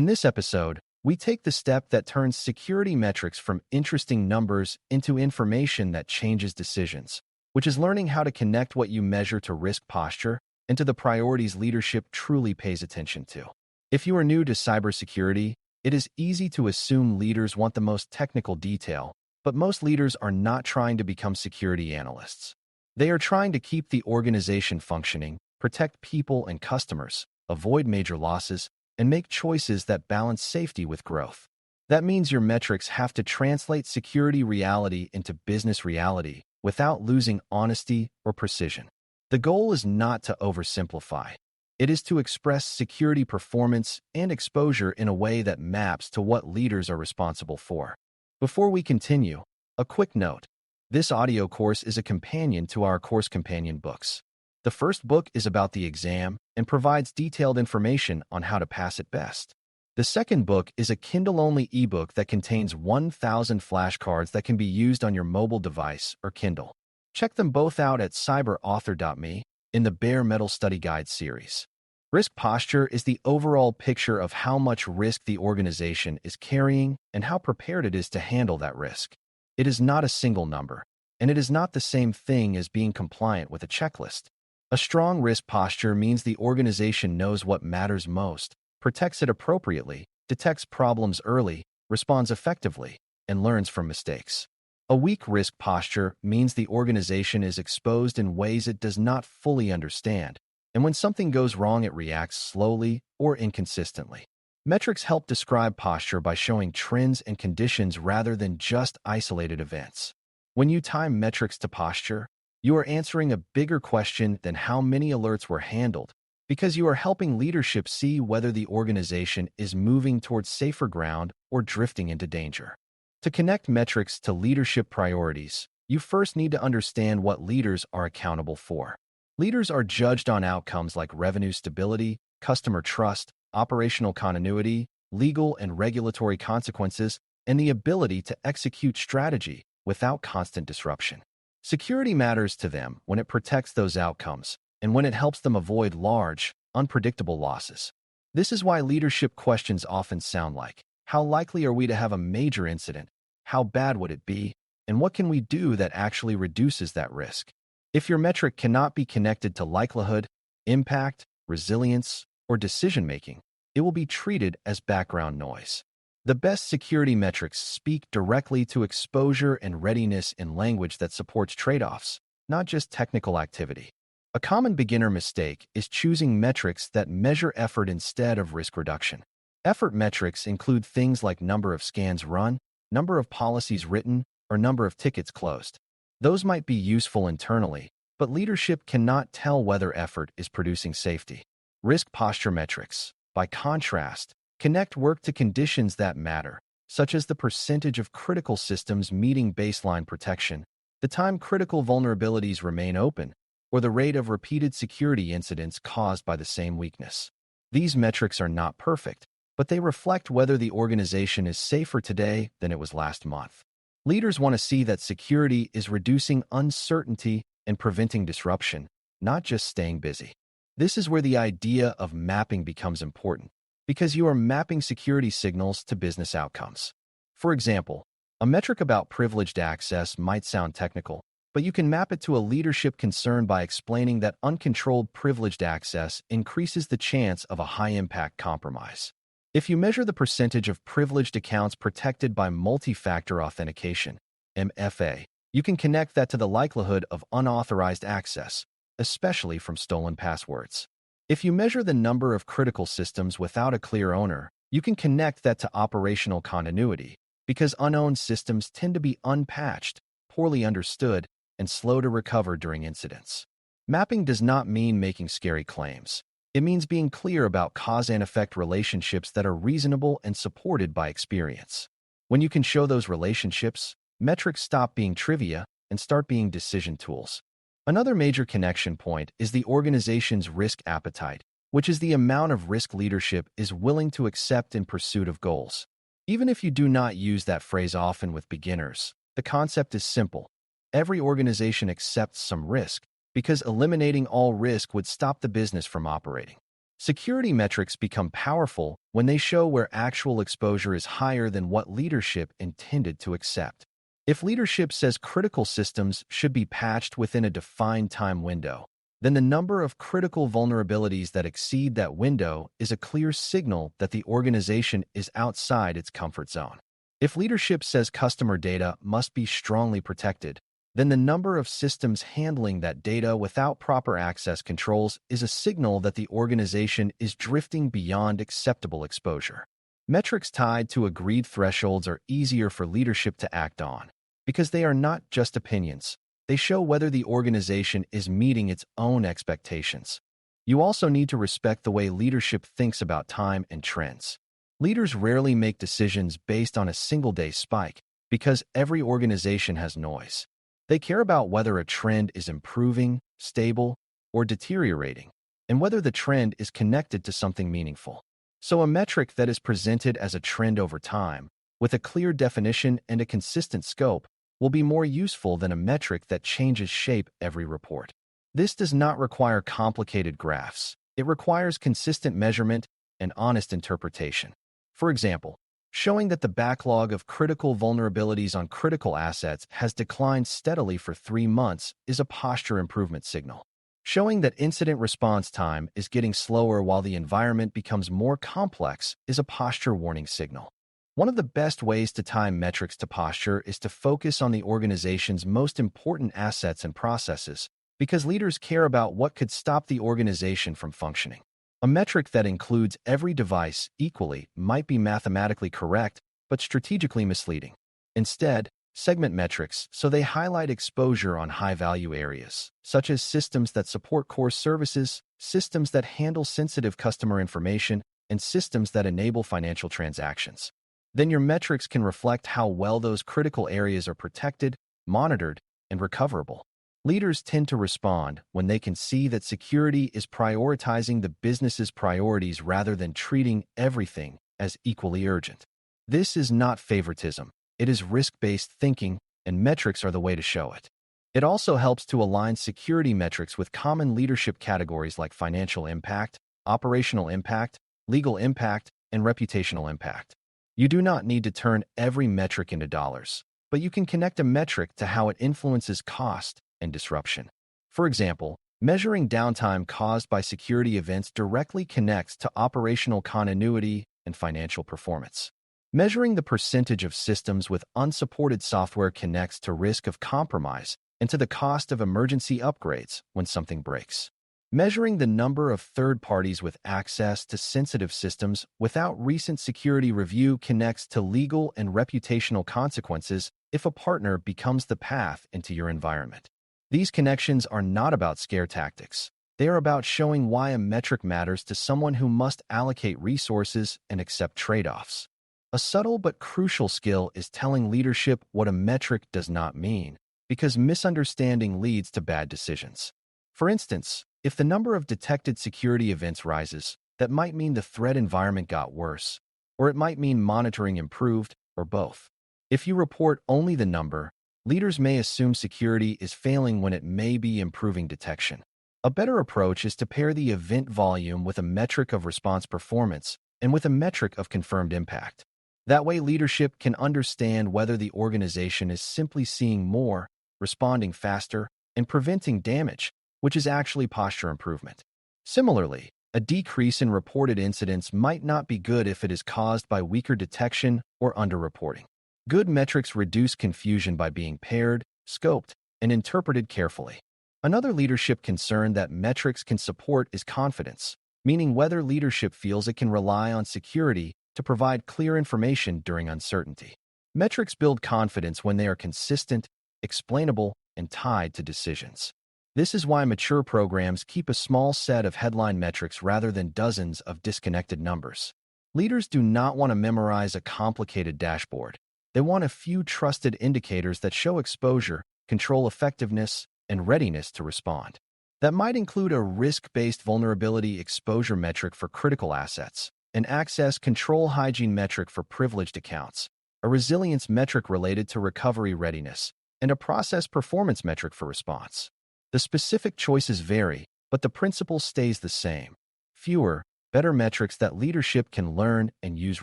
In this episode, we take the step that turns security metrics from interesting numbers into information that changes decisions, which is learning how to connect what you measure to risk posture and to the priorities leadership truly pays attention to. If you are new to cybersecurity, it is easy to assume leaders want the most technical detail, but most leaders are not trying to become security analysts. They are trying to keep the organization functioning, protect people and customers, avoid major losses, and make choices that balance safety with growth. That means your metrics have to translate security reality into business reality without losing honesty or precision. The goal is not to oversimplify. It is to express security performance and exposure in a way that maps to what leaders are responsible for. Before we continue, a quick note. This audio course is a companion to our course companion books. The first book is about the exam and provides detailed information on how to pass it best. The second book is a Kindle-only ebook that contains 1,000 flashcards that can be used on your mobile device or Kindle. Check them both out at cyber.author.me in the Bare Metal Study Guide series. Risk posture is the overall picture of how much risk the organization is carrying and how prepared it is to handle that risk. It is not a single number, and it is not the same thing as being compliant with a checklist. A strong risk posture means the organization knows what matters most, protects it appropriately, detects problems early, responds effectively, and learns from mistakes. A weak risk posture means the organization is exposed in ways it does not fully understand, and when something goes wrong, it reacts slowly or inconsistently. Metrics help describe posture by showing trends and conditions rather than just isolated events. When you tie metrics to posture, you are answering a bigger question than how many alerts were handled, because you are helping leadership see whether the organization is moving towards safer ground or drifting into danger. To connect metrics to leadership priorities, you first need to understand what leaders are accountable for. Leaders are judged on outcomes like revenue stability, customer trust, operational continuity, legal and regulatory consequences, and the ability to execute strategy without constant disruption. Security matters to them when it protects those outcomes and when it helps them avoid large, unpredictable losses. This is why leadership questions often sound like, how likely are we to have a major incident? How bad would it be? And what can we do that actually reduces that risk? If your metric cannot be connected to likelihood, impact, resilience, or decision-making, it will be treated as background noise. The best security metrics speak directly to exposure and readiness in language that supports trade-offs, not just technical activity. A common beginner mistake is choosing metrics that measure effort instead of risk reduction. Effort metrics include things like number of scans run, number of policies written, or number of tickets closed. Those might be useful internally, but leadership cannot tell whether effort is producing safety. Risk posture metrics, by contrast, connect work to conditions that matter, such as the percentage of critical systems meeting baseline protection, the time critical vulnerabilities remain open, or the rate of repeated security incidents caused by the same weakness. These metrics are not perfect, but they reflect whether the organization is safer today than it was last month. Leaders want to see that security is reducing uncertainty and preventing disruption, not just staying busy. This is where the idea of mapping becomes important, because you are mapping security signals to business outcomes. For example, a metric about privileged access might sound technical, but you can map it to a leadership concern by explaining that uncontrolled privileged access increases the chance of a high-impact compromise. If you measure the percentage of privileged accounts protected by multi-factor authentication, MFA, you can connect that to the likelihood of unauthorized access, especially from stolen passwords. If you measure the number of critical systems without a clear owner, you can connect that to operational continuity, because unowned systems tend to be unpatched, poorly understood, and slow to recover during incidents. Mapping does not mean making scary claims. It means being clear about cause and effect relationships that are reasonable and supported by experience. When you can show those relationships, metrics stop being trivia and start being decision tools. Another major connection point is the organization's risk appetite, which is the amount of risk leadership is willing to accept in pursuit of goals. Even if you do not use that phrase often with beginners, the concept is simple. Every organization accepts some risk, because eliminating all risk would stop the business from operating. Security metrics become powerful when they show where actual exposure is higher than what leadership intended to accept. If leadership says critical systems should be patched within a defined time window, then the number of critical vulnerabilities that exceed that window is a clear signal that the organization is outside its comfort zone. If leadership says customer data must be strongly protected, then the number of systems handling that data without proper access controls is a signal that the organization is drifting beyond acceptable exposure. Metrics tied to agreed thresholds are easier for leadership to act on because they are not just opinions. They show whether the organization is meeting its own expectations. You also need to respect the way leadership thinks about time and trends. Leaders rarely make decisions based on a single-day spike because every organization has noise. They care about whether a trend is improving, stable, or deteriorating, and whether the trend is connected to something meaningful. So a metric that is presented as a trend over time, with a clear definition and a consistent scope, will be more useful than a metric that changes shape every report. This does not require complicated graphs. It requires consistent measurement and honest interpretation. For example, showing that the backlog of critical vulnerabilities on critical assets has declined steadily for 3 months is a posture improvement signal. Showing that incident response time is getting slower while the environment becomes more complex is a posture warning signal. One of the best ways to tie metrics to posture is to focus on the organization's most important assets and processes, because leaders care about what could stop the organization from functioning. A metric that includes every device equally might be mathematically correct, but strategically misleading. Instead, segment metrics so they highlight exposure on high-value areas, such as systems that support core services, systems that handle sensitive customer information, and systems that enable financial transactions. Then your metrics can reflect how well those critical areas are protected, monitored, and recoverable. Leaders tend to respond when they can see that security is prioritizing the business's priorities rather than treating everything as equally urgent. This is not favoritism. It is risk-based thinking, and metrics are the way to show it. It also helps to align security metrics with common leadership categories like financial impact, operational impact, legal impact, and reputational impact. You do not need to turn every metric into dollars, but you can connect a metric to how it influences cost and disruption. For example, measuring downtime caused by security events directly connects to operational continuity and financial performance. Measuring the percentage of systems with unsupported software connects to risk of compromise and to the cost of emergency upgrades when something breaks. Measuring the number of third parties with access to sensitive systems without recent security review connects to legal and reputational consequences if a partner becomes the path into your environment. These connections are not about scare tactics. They are about showing why a metric matters to someone who must allocate resources and accept trade-offs. A subtle but crucial skill is telling leadership what a metric does not mean, because misunderstanding leads to bad decisions. For instance, if the number of detected security events rises, that might mean the threat environment got worse, or it might mean monitoring improved, or both. If you report only the number, leaders may assume security is failing when it may be improving detection. A better approach is to pair the event volume with a metric of response performance and with a metric of confirmed impact. That way, leadership can understand whether the organization is simply seeing more, responding faster, and preventing damage, which is actually posture improvement. Similarly, a decrease in reported incidents might not be good if it is caused by weaker detection or underreporting. Good metrics reduce confusion by being paired, scoped, and interpreted carefully. Another leadership concern that metrics can support is confidence, meaning whether leadership feels it can rely on security to provide clear information during uncertainty. Metrics build confidence when they are consistent, explainable, and tied to decisions. This is why mature programs keep a small set of headline metrics rather than dozens of disconnected numbers. Leaders do not want to memorize a complicated dashboard. They want a few trusted indicators that show exposure, control effectiveness, and readiness to respond. That might include a risk-based vulnerability exposure metric for critical assets, an access control hygiene metric for privileged accounts, a resilience metric related to recovery readiness, and a process performance metric for response. The specific choices vary, but the principle stays the same. Fewer, better metrics that leadership can learn and use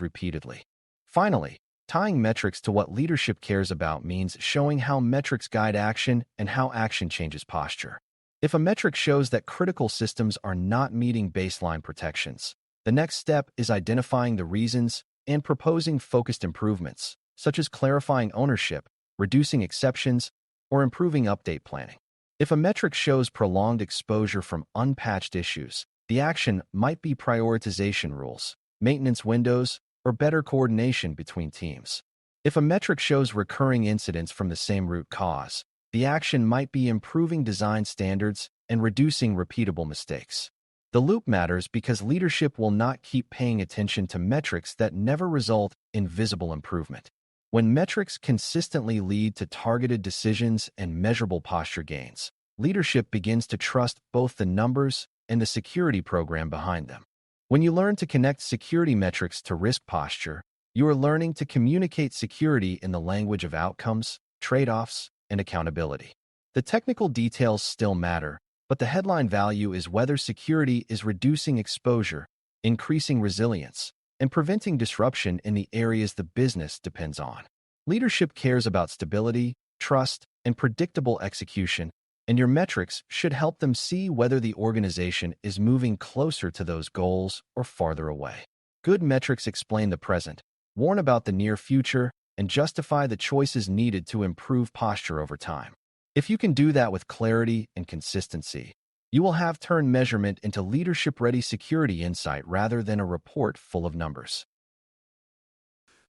repeatedly. Finally, tying metrics to what leadership cares about means showing how metrics guide action and how action changes posture. If a metric shows that critical systems are not meeting baseline protections, the next step is identifying the reasons and proposing focused improvements, such as clarifying ownership, reducing exceptions, or improving update planning. If a metric shows prolonged exposure from unpatched issues, the action might be prioritization rules, maintenance windows, or better coordination between teams. If a metric shows recurring incidents from the same root cause, the action might be improving design standards and reducing repeatable mistakes. The loop matters because leadership will not keep paying attention to metrics that never result in visible improvement. When metrics consistently lead to targeted decisions and measurable posture gains, leadership begins to trust both the numbers and the security program behind them. When you learn to connect security metrics to risk posture, you are learning to communicate security in the language of outcomes, trade-offs, and accountability. The technical details still matter, but the headline value is whether security is reducing exposure, increasing resilience, and preventing disruption in the areas the business depends on. Leadership cares about stability, trust, and predictable execution, and your metrics should help them see whether the organization is moving closer to those goals or farther away. Good metrics explain the present, warn about the near future, and justify the choices needed to improve posture over time. If you can do that with clarity and consistency, you will have turned measurement into leadership-ready security insight rather than a report full of numbers.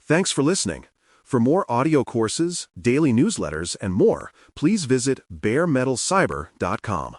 Thanks for listening. For more audio courses, daily newsletters, and more, please visit DailyCyber.News.